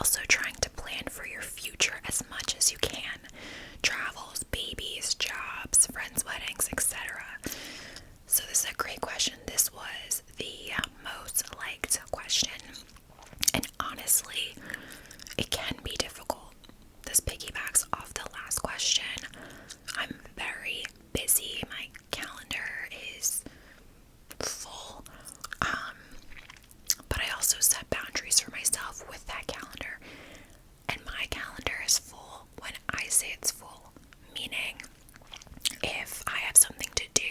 also trying to plan for your future as much as you can. Travels, babies, jobs, friends' weddings, etc. So this is a great question. This was the most liked question. And honestly, it can be difficult. This piggybacks off the last question. I'm very busy. My calendar is full. But I also set boundaries for myself with that calendar. And my calendar is full when I say it's full. Meaning, if I have something to do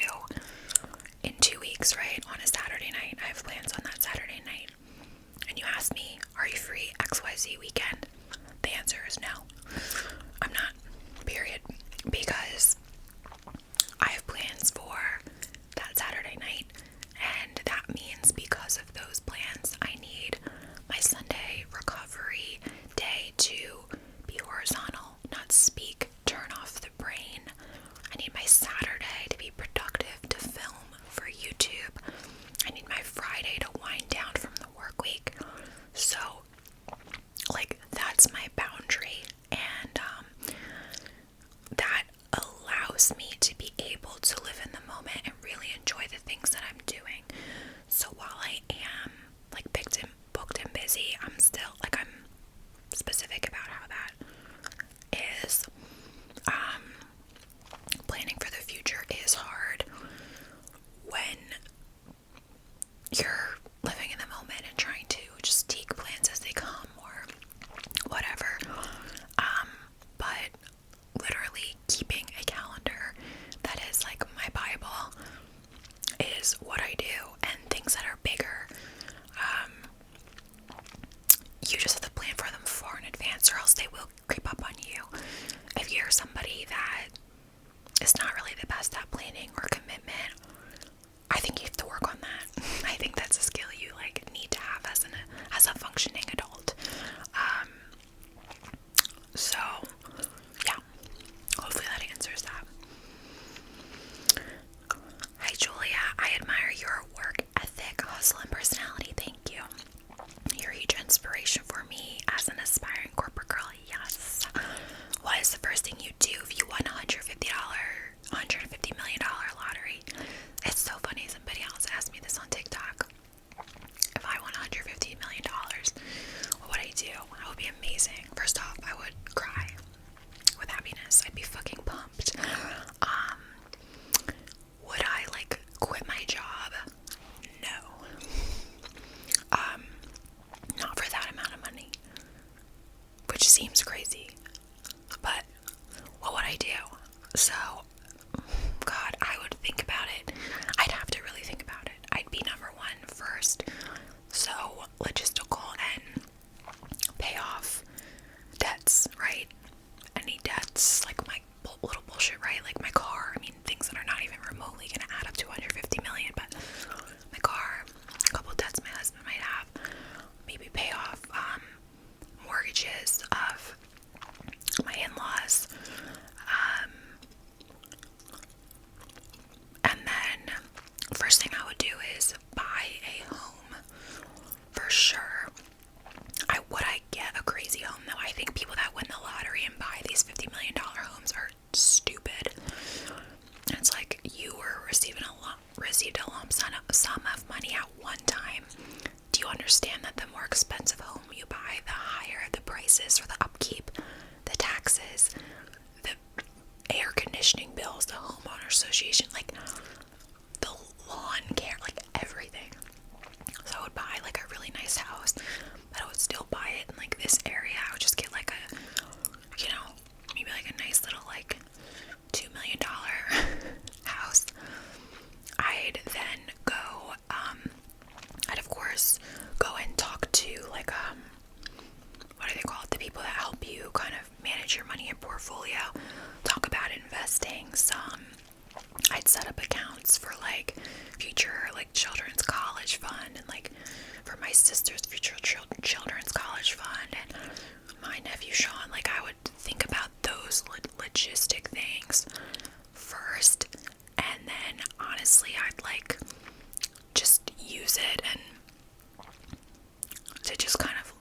in 2 weeks, right, on a Saturday night, I have plans on that Saturday night, and you ask me, are you free XYZ weekend? The answer is no. I'm not, period. Because I have plans for that Saturday night, and that means because of those plans, I need my Sunday recovery day to be horizontal, not speak, turn off the brain. I need my Saturday to be productive, to film for YouTube. I need my Friday to wind down from the work week. So, like, that's my boundary, and that allows me to be able to live in the moment and really enjoy the things that I'm doing. So while I am like booked and busy, I'm still like, I'm specific about how that is. Planning for the future is hard when you're living in the moment and trying to just take plans as they come or whatever. But literally keeping a calendar that is like my Bible is what I do, and things that are bigger, you just have to plan for them far in advance, or else they will creep up on you. If you're somebody that is not really the best at planning or commitment, I think you have to work on that. I think that's a skill you like need to have as a functioning adult. So yeah, hopefully that answers that. Hi Julia, I admire your work ethic, hustle, and personality. Thank you. You're a huge inspiration for me as an aspiring corporate girl. Yes. What is the first thing you do if you won $150 million lottery? It's so funny. Somebody else asked me this on TikTok. If I won $150 million, what would I do? That would be amazing. First off, I would cry with happiness. I'd be fucking pumped. Would I like quit my job? No. Not for that amount of money, which seems crazy, but what would I do? So, God, I would think about it. I'd have to really think about it. I'd be number one first. So, logistical and pay off debts, right? Any debts, like my little bullshit, right? Like my car. I mean, things that are not even remotely gonna add up to 150 million, but my car, a couple debts my husband might have, maybe pay off mortgages of my in-laws, and then first thing I would do is buy a home for sure. Would I get a crazy home though? I think people that win the lottery and buy these $50 million homes are stupid. And it's like you were received a lump sum of money at one time. Do you understand that the more expensive home you buy, the higher the prices for the upkeep, the taxes, the air conditioning bills, the homeowner association, like the lawn care, like everything. So I would buy like a really nice house, but I would still buy it in like this area. I would just get like a, maybe like a nice little like $2 million house. I'd then go, I'd of course go and talk to like, what are they called? The people that help you kind of manage your money and portfolio. Talk about investing some. I'd set up accounts for like future like children's college fund, and like for my sister's future children's college fund, and my nephew Sean. Like I would think about those logistic things first, and then honestly I'd like just use it and to just kind of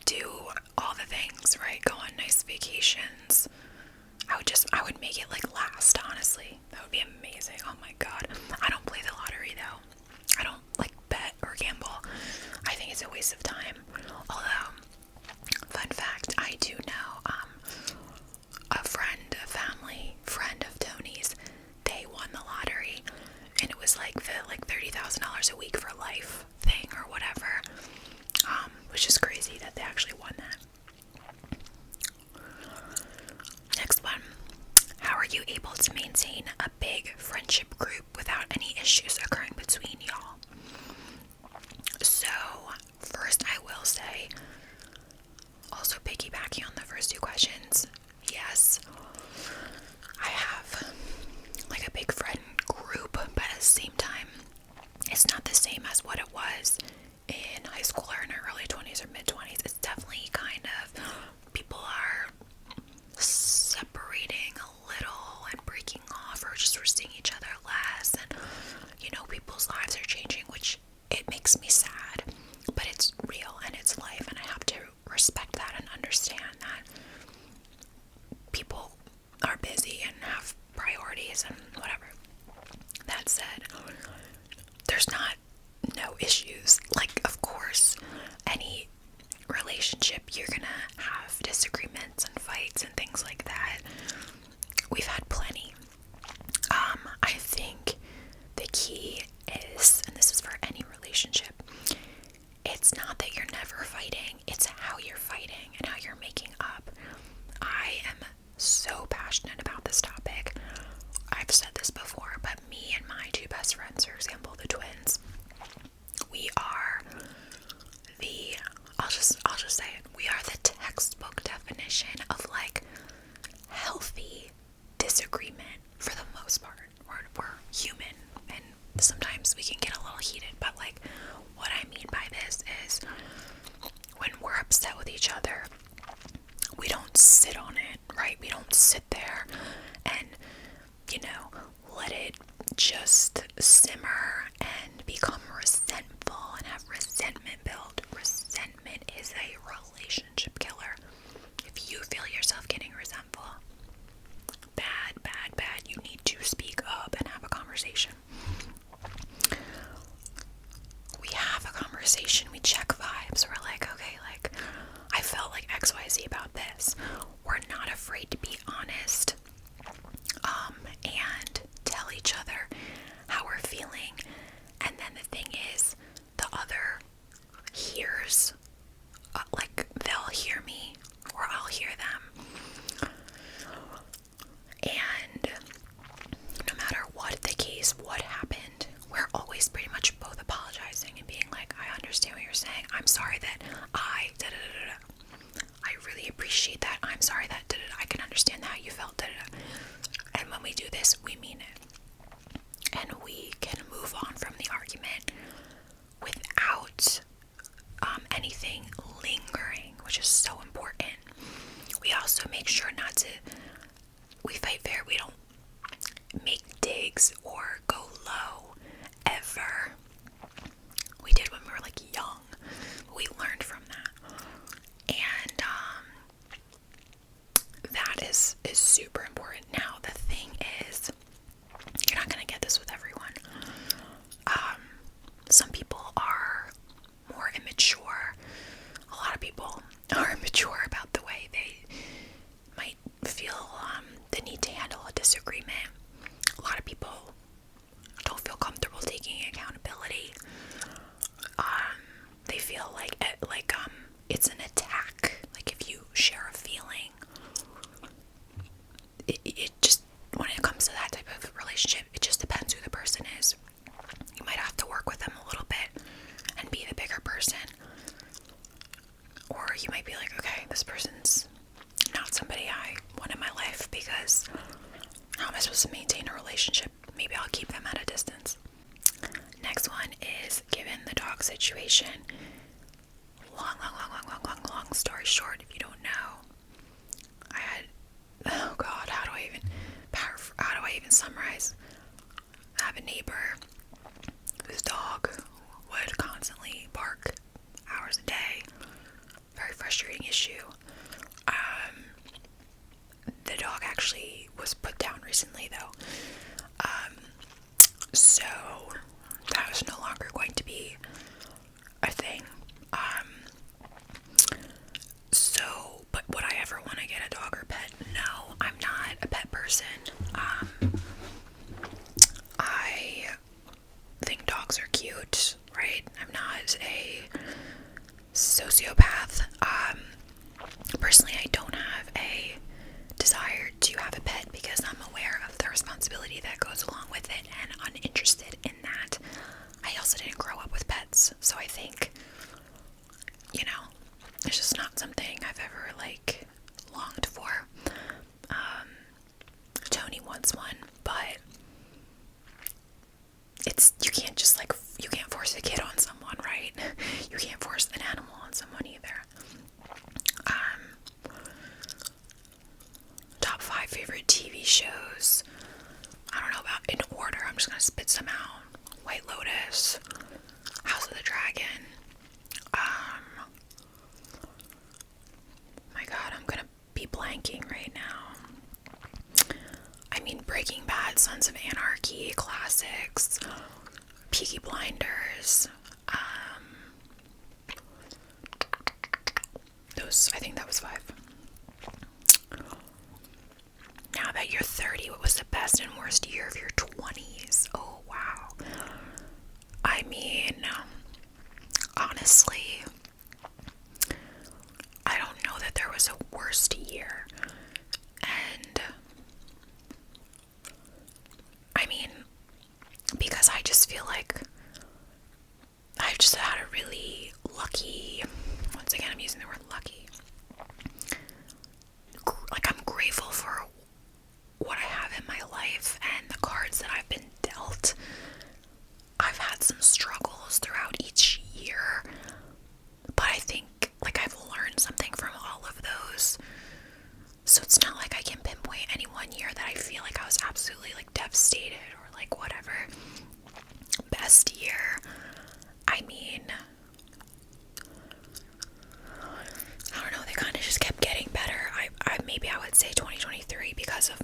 do situations. I would make it like last, honestly. That would be amazing. Oh my god. I don't play the lottery though. I don't like bet or gamble. I think it's a waste of time. Although, fun fact, I do know a family friend of Tony's, they won the lottery, and it was like the $30,000 a week for life thing or whatever, which is crazy that they actually won that. Next one. How are you able to maintain a big friendship group without any issues occurring between y'all? So, first I will say, also piggybacking on the first two questions, yes, I have like a big friend group, but at the same time, it's not the same as what it was in high school or in our early 20s or mid 20s. It's definitely kind of, people are separating a little and breaking off, or just we're seeing each other less, and people's lives are changing, which it makes me sad, but it's real and it's life, and I have to respect that and understand that people are busy and have priorities and whatever. That said, there's no issues. Like, of course, any relationship, you're gonna have disagreements and fights and things like that. We've had plenty. I think the key is, and this is for any relationship, it's not that you're never fighting, it's how you're fighting and how you're making up. I am so passionate about this topic. I've said this before, but me and my two best friends, for example, the twins, we are I'll just say it, we are the textbook definition of like healthy disagreement for the most part. We're human, and sometimes we can get a little heated, but like, what I mean by this is, when we're upset with each other, we don't sit on it, right? We don't sit there and, let it just simmer and become resentful and have resentment build. Resentment is a relationship killer. If you feel yourself getting resentful, bad, you need to speak up and have a conversation. We have a conversation, we check vibes, we're like, okay, like, I felt like XYZ about this. We're not afraid to be honest, and tell each other how we're feeling. And then the thing is, the other hears, like, they'll hear me or I'll hear them. And no matter what the case, what happened, we're always pretty much both apologizing and being like, I understand what you're saying. I'm sorry that I really appreciate that. I'm sorry that I can understand how you felt. And when we do this, we mean it. And we can move on from the argument without anything lingering, which is so important. We also make sure we fight fair. We don't make digs or go low ever. We did when we were like young. We learned from that. And that is super important. Now, the thing is, you're not going to get this with everyone. Some people are more immature. A lot of people are immature about the way they might feel the need to handle a disagreement. A lot of people don't feel comfortable taking accountability. They feel like it's an attack. Like, if you share a feeling, it just, when it comes to that type of relationship, it just depends who the person is. You might have to work with them a little bit and be the bigger person, or you might be like, okay, this person's not somebody I want in my life, because how am I supposed to maintain a relationship? Maybe I'll keep them at a distance. Next one is, given the dog situation, long story short, if you don't know, oh god, how do I even summarize? I have a neighbor whose dog would constantly bark hours a day. Very frustrating issue. the dog actually was put down recently though. So that was no longer going to be a thing. But would I ever want to get a dog or pet? No, I'm not a pet person. I think dogs are cute, right? I'm not a sociopath. Personally, I don't have a desire to have a pet because I'm aware of the responsibility that goes along with it and uninterested in that. I also didn't grow up with pets, so I think, it's just not something I've ever, longed for. Tony wants one, but you can't just, you can't force a kid on someone, right? You can't force an animal on someone either. Top 5 favorite TV shows. I don't know about in order. I'm just gonna spit some out. White Lotus, House of the Dragon. My God, I'm gonna be blanking right now. I mean, Breaking Bad, Sons of Anarchy, classics, Peaky Blinders. I think that was 5. Now that you're 30, what was the best and worst year of your 20s? Oh, wow. I mean, honestly, I don't know that there was a worst year. And, I mean, because I just feel like I've just had a really lucky, once again, I'm using the word lucky. I'm grateful for what I have in my life and the cards that I've been dealt. I've had some struggles throughout each year, but I think I've learned something from all of those. So it's not like I can pinpoint any one year that I feel like I was absolutely devastated or whatever. Best year, I mean, I don't know, they kind of just kept getting better. Maybe I would say 2023 because of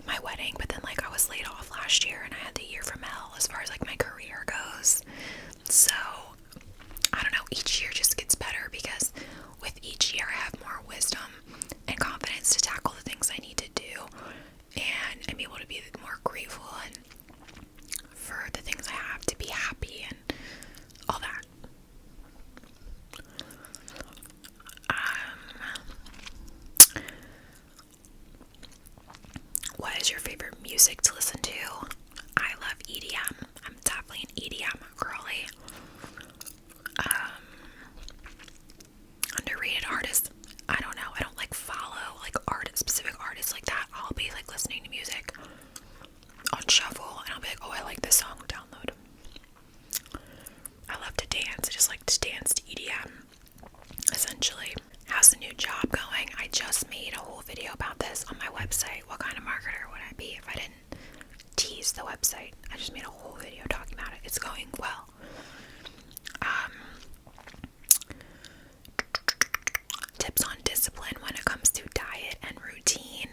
my wedding, but then I was laid off last year and I had the year from hell as far as my career goes. So I don't know, each year just gets better because with each year I have more wisdom and confidence to tackle the things I need to do, and I'm able to be more grateful and for the things I have, to be happy and all that. What is your favorite music to listen to? I love EDM. I'm definitely an EDM girly. Underrated artists. I don't know. I don't follow specific artists like that. I'll be listening to music on shuffle and I'll be oh, I like this song, download. I love to dance. I just like to dance to EDM, essentially. How's the new job going? I just made a whole video about this on my website. What kind of marketer would I be if I didn't tease the website? I just made a whole video talking about it. It's going well. Tips on discipline when it comes to diet and routine.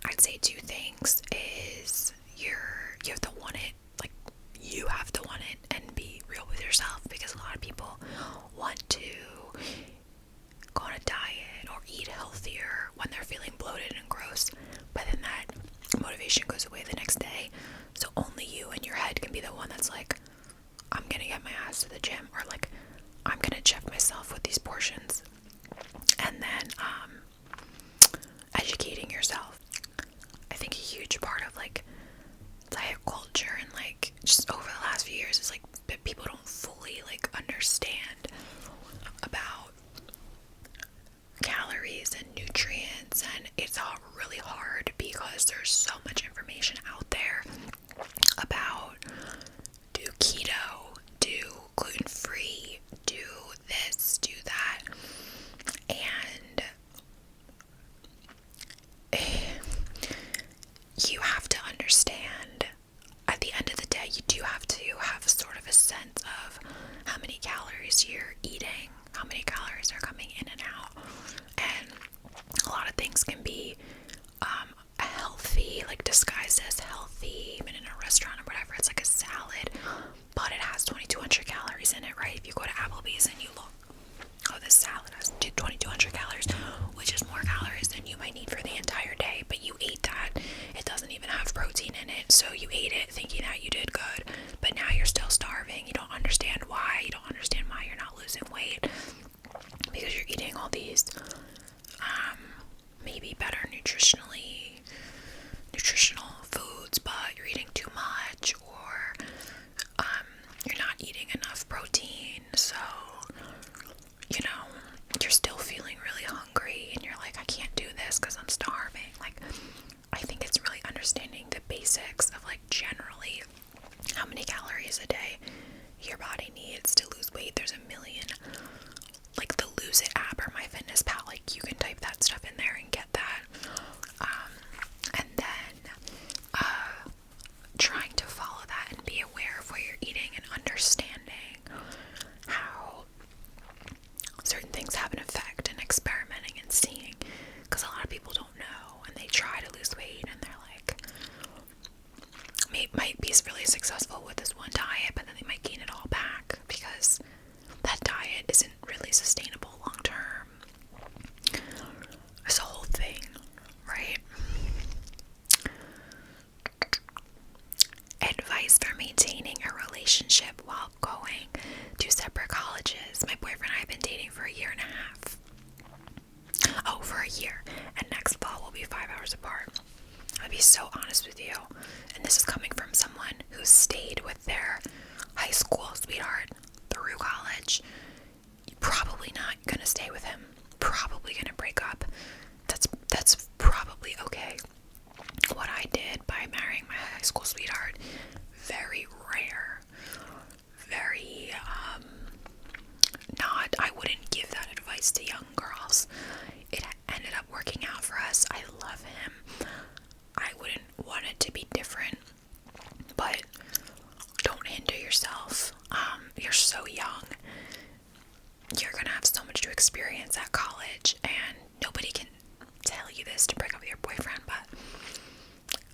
I'd say 2 things is you have to want it. You have to want it and be real with yourself, because a lot of people want to go on a diet or eat healthier when they're feeling bloated and gross, but then that motivation goes away the next day. So only you in your head can be the one that's I'm gonna get my ass to the gym, or I'm gonna check myself with these portions. And then educating yourself. I think a huge part of diet culture and just over the last few years is that people don't fully understand about calories and nutrients, and it's all really hard because there's so much information out there about do keto, do gluten-free, do this, understanding the basics of like generally how many calories a day your body needs to lose weight. There's a million, like the Lose It app or MyFitnessPal, like you can type that stuff in there and get that. And then trying to follow that and be aware of what you're eating and understanding how certain things have an effect and experimenting and seeing, because a lot of people don't know and they try to lose weight and they're like, might be really successful with this one diet, but then they might gain it all back because that diet isn't really sustainable long term. It's a whole thing, right? Advice for maintaining a relationship while going to separate colleges. My boyfriend and I have been dating for a year and a half. Oh, for a year. And next fall we'll be 5 hours apart. I'll be so honest with you. And this is coming from someone who stayed with their high school sweetheart through college. You're probably not gonna stay with him. Probably gonna break up. That's probably okay. What I did by marrying my high school sweetheart, very rare, very not, I wouldn't give that advice to young girls. It ended up working out for us. I love him. I wouldn't want it to be different, but don't hinder yourself. You're so young. You're gonna have so much to experience at college, and nobody can tell you this to break up with your boyfriend, but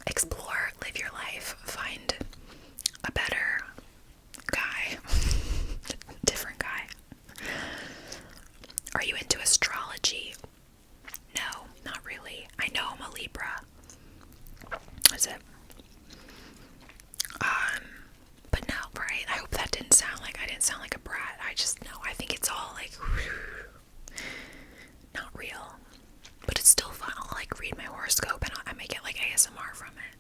explore, live your life, find a better guy, different guy. Are you into astrology? No, not really. I know I'm a Libra. Is it? But no, right? I hope that didn't sound like, I didn't sound like a brat. I just know, I think it's all like, not real. But it's still fun. I'll like read my horoscope and I may get like ASMR from it.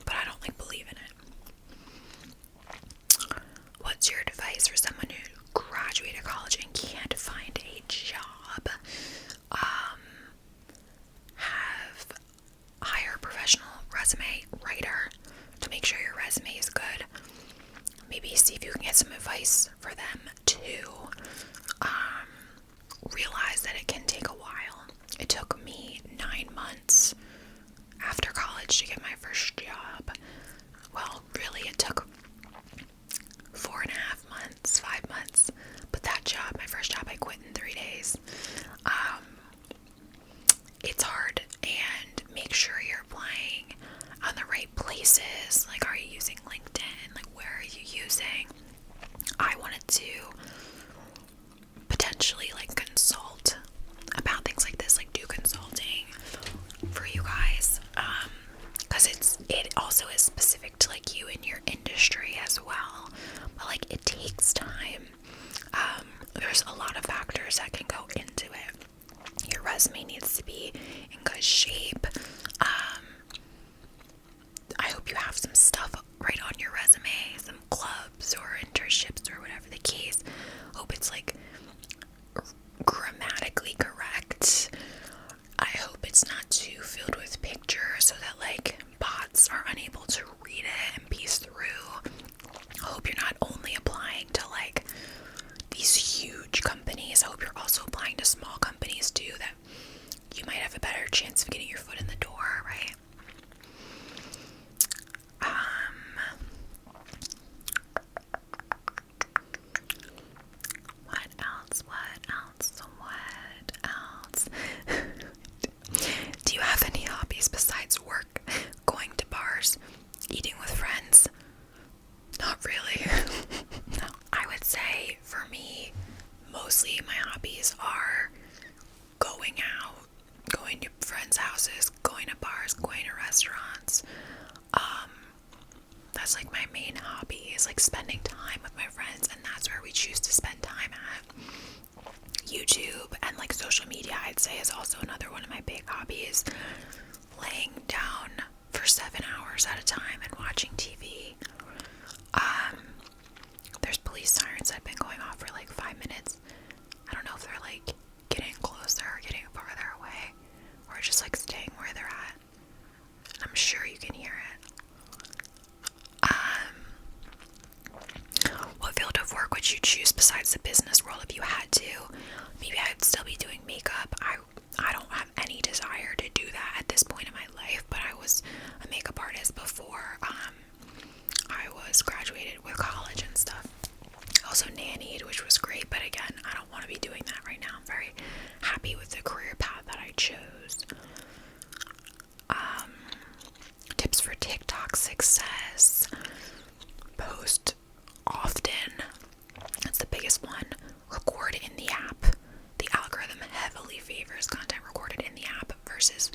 But I don't like believe in it. What's your advice for someone who graduated college and can't find a job? Hire a professional resume writer to make sure your resume is good. Maybe see if you can get some advice for them too. Realize that it can take a while. It took me 9 months after college to get my first job. Well, really, it took 4.5 months, 5 months. But that job, my first job, I quit in 3 days. It's hard, and make sure you're applying on the right places. Like, are you using LinkedIn? Like, where are you using? I wanted to potentially like consult about things like this, like do consulting for you guys, because it also is specific to like you and your industry as well, but like it takes time. There's a lot of factors that can go into it. Your resume needs to be in good shape. I hope you have some stuff right on your resume, some clubs or internships or whatever the case. Hope it's like grammatically correct. I hope it's not too filled with pictures so that like bots are unable to read it and piece through. I hope you're not only applying to like these huge companies. I hope you're also applying to small companies too, that you might have a better chance of getting your foot in the door, right? What else? Do you have any hobbies besides work? Going to bars? Eating with friends? Not really. No. I would say for me, mostly my hobbies are going out, going to friends' houses, going to bars, going to restaurants. That's like my main hobby, is like spending time with my friends, and that's where we choose to spend time at. YouTube and like social media, I'd say, is also another one of my big hobbies. Laying down for 7 hours at a time and watching TV. There's police sirens that have been going off for like 5 minutes. I don't know if they're like getting closer or getting farther away, or just like staying where they're at. And I'm sure happy with the career path that I chose. Tips for TikTok success: post often. That's the biggest one. Record in the app. The algorithm heavily favors content recorded in the app versus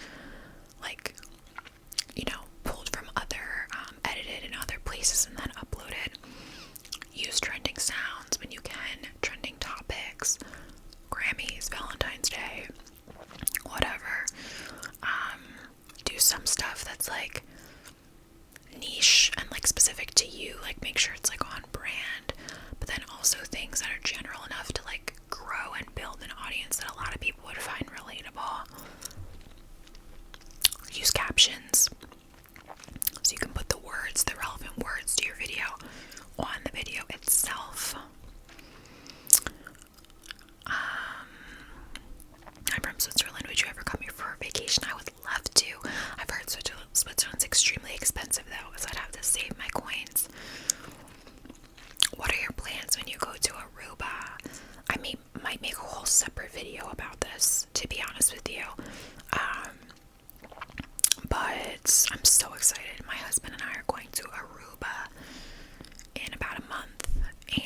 like, pulled from other, edited in other places and then uploaded. Use trending sounds when you can, trending topics, Grammys, Valentine's Day, whatever. Do some stuff that's like niche and like specific to you, like make sure it's like on brand, but then also things that are general enough to like grow and build an audience that a lot of people would find relatable. Use captions so you can put the relevant words to your video on the video itself. I'm from Switzerland. Would you ever come here for a vacation? I would love to. I've heard Switzerland's extremely expensive though, so I'd have to save my coins. What are your plans when you go to Aruba? I might make a whole separate video about this, to be honest with you. But I'm so excited. My husband and I are going to Aruba in about a month, and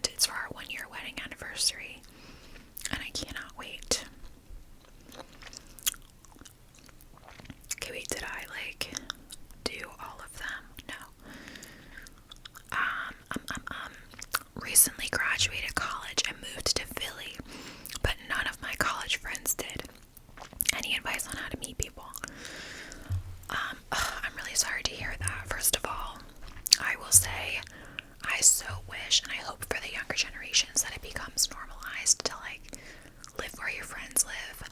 it's for our 1-year wedding anniversary, and I cannot wait. Okay, wait, did I do all of them? No. Recently graduated college and moved to Philly, but none of my college friends did. Any advice on how to meet people? I'm really sorry to hear that. First of all, I will say I so wish and I hope for the younger generations that it becomes normalized to live where your friends live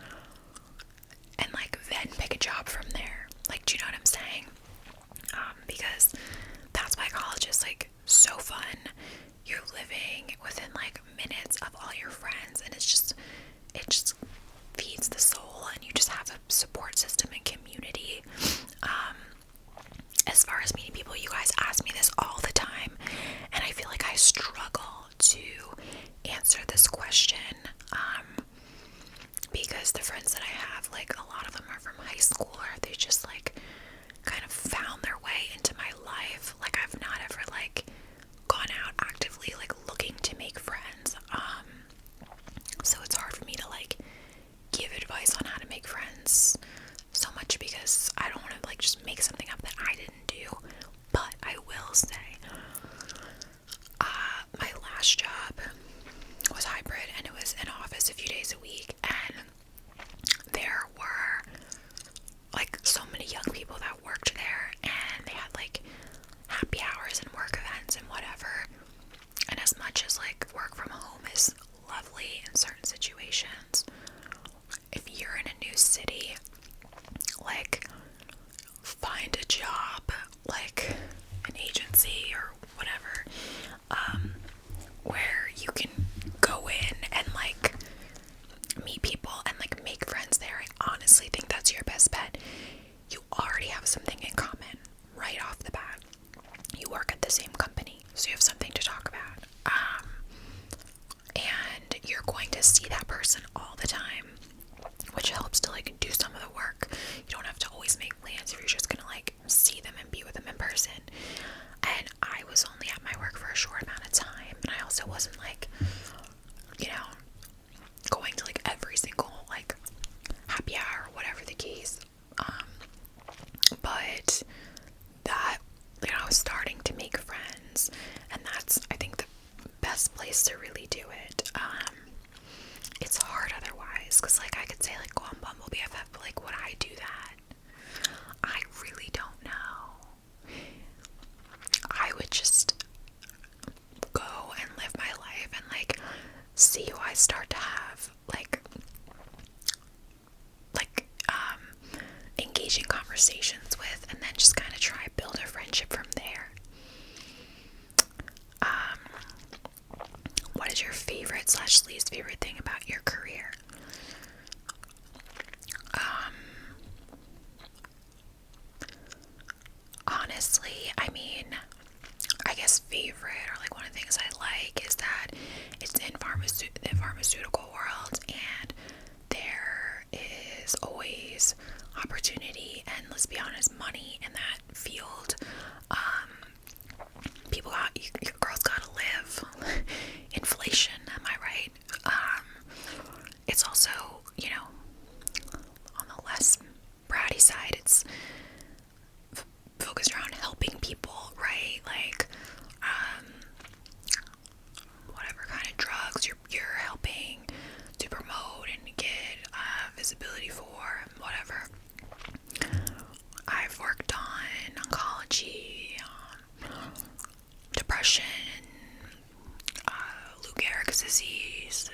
and then pick a job from there. Do you know what I'm saying? Because that's why college is so fun. You're living within minutes of all your friends, and it just feeds the soul, and you just have a support system and community. As far as meeting people, you guys ask me this all the time, and I feel like I struggle to answer this question, because the friends that I have, a lot of them are from high school, or they just kind of found their way into my life. I've not ever gone out actively looking to make friends. So it's hard for me to give advice on how to make friends so much, because I don't want to just make something up that I didn't do. But I will say, my last job was hybrid, and it was in office a few days a week, and there were so many young people that worked there, and they had happy hours and work events and whatever. And as much as work from home is lovely in certain situations, if you're in a new city, find a job an agency or whatever, where you can go in and meet people and make friends there. I honestly think that's your best bet. You already have something in common right off the bat. You work at the same company, so you have something to talk about. And you're going to see that person all the time, which helps to do some of the work. You don't have to always make plans if you're just gonna see them and be with them in person. And I was only at my work for a short amount of time, and I also wasn't going to every single happy hour or whatever the case. But that I was starting to make friends, and that's, I think, the best place to really do it. It's hard otherwise, because I could say go on Bumble BFF, but would I do that? I really don't know. I would just go and live my life and see who I start to have engaging conversations with, and then just kind of try build a friendship from there. What is your favorite / least favorite thing about your career? Honestly, I guess favorite, or one of the things I like, is that it's in the pharmaceutical world, and there always opportunity and, let's be honest, money in that field. Your girls gotta live. Inflation, am I right? It's also, on the less bratty side, it's focused around helping people, right? Like, whatever kind of drugs you're helping to promote and get visibility for, whatever. I've worked on oncology, depression, Lou Gehrig's disease,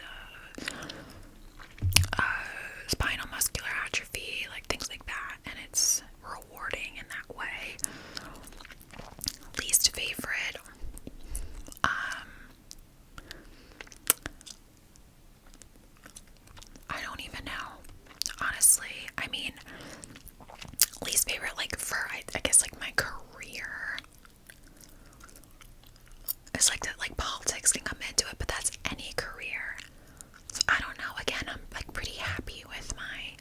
spinal muscular atrophy, like things like that, and it's rewarding in that way. Least favorite, I don't even know, honestly. I mean, least favorite, like, for, I guess, like, my career. It's like that, like, politics can come into it, but that's any career. So I don't know. Again, I'm, like, pretty happy with my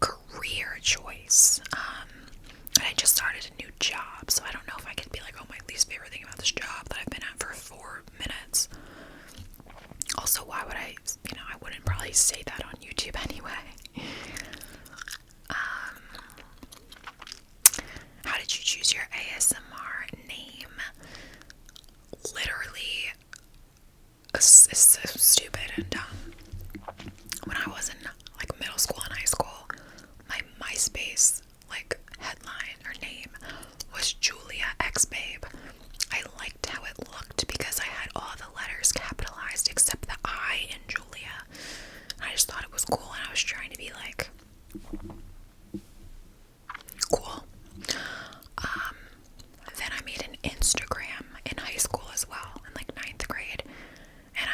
career choice. And I just started a new job, so I don't know if I could be like, oh, my least favorite thing about this job that I've been at for 4 minutes. Also, why would I wouldn't probably say that on YouTube anyway. How did you choose your ASMR name? Literally, it's so stupid and dumb. When I was in, like, middle school and high school, my MySpace, like, headline or name was Julia X Babe. I liked how it looked because I had all the letters capitalized except the I in Julia. And I just thought it was cool, and I was trying to be like cool. Then I made an Instagram in high school as well, in like 9th grade, and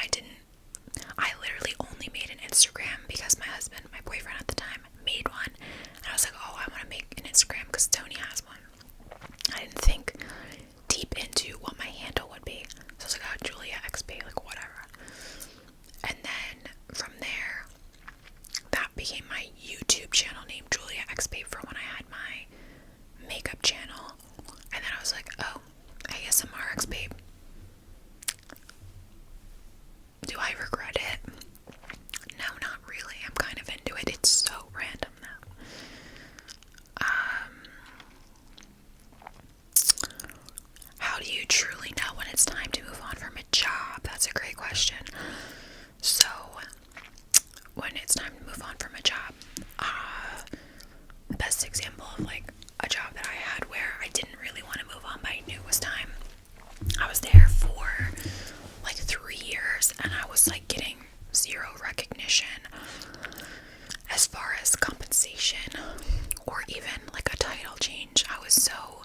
I literally only made an Instagram because my husband, my boyfriend at the time, made one, and I was like, oh, I want to make an Instagram because Tony has one. I didn't think deep into what my handle would be, so I was like, oh, Julia XP, like, whatever. And then from there, that became my YouTube channel name, Julia XP, for when I had my makeup channel. And then I was like, oh, ASMR XP. Do I regret it? No, not really. I'm kind of into it. It's so random though. How do you truly know when it's time to move on from a job? That's a great question. So, when it's time to move on from a job, the best example of, like, a job that I had where I didn't really want to move on, but I knew it was time. I was there for like 3 years, and I was like getting zero recognition as far as compensation or even like a title change. I was so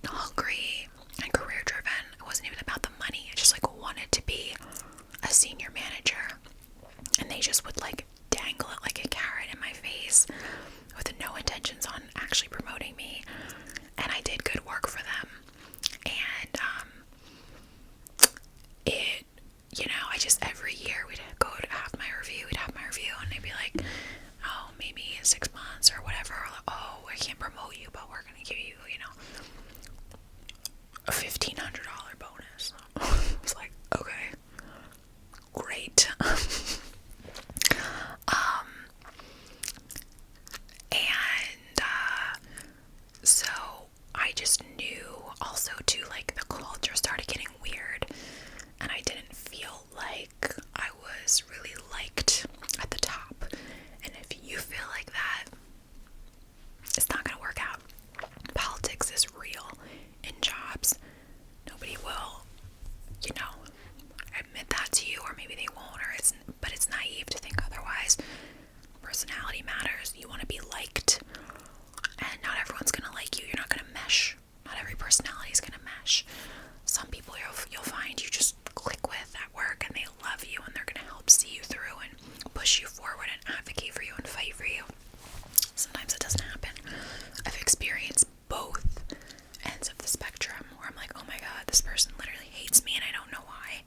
hungry and career driven. It wasn't even about the money. I just like wanted to be a senior manager, and they just would like dangle it like a carrot in my face with no intentions on actually promoting me. And I did good work for them, and I just, every year we'd go to have my review, and they'd be like, oh, maybe in 6 months or whatever, or like, oh, I can't promote you, but we're gonna give you, a $1,500 bonus. I was like, okay, great. So I just knew also too, like, the culture started getting weird, and I didn't feel like I was really liked at the top. And if you feel like that, it's not gonna work out. Politics is real in jobs. Nobody will, admit that to you, or maybe they won't, but it's naive to think otherwise. Personality matters. You want to be liked, and not everyone's gonna like you. You're not gonna mesh. Not every personality is gonna mesh. Some people you'll find you just click with at work, and they love you, and they're gonna help see you through and push you forward and advocate for you and fight for you. Sometimes it doesn't happen. I've experienced both ends of the spectrum where I'm like, oh my god, this person literally hates me and I don't know why.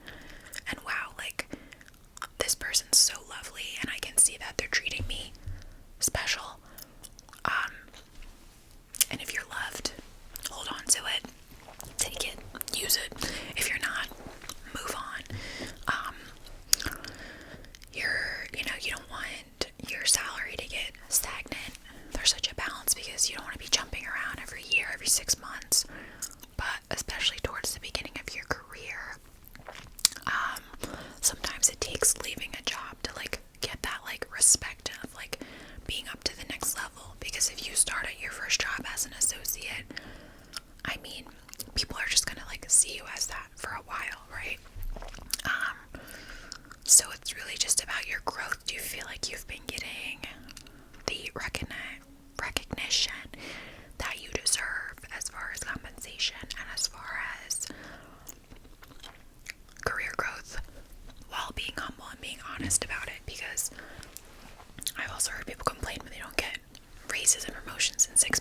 And wow, like, this person's so lovely and I can see that they're treating me special. emotions in 6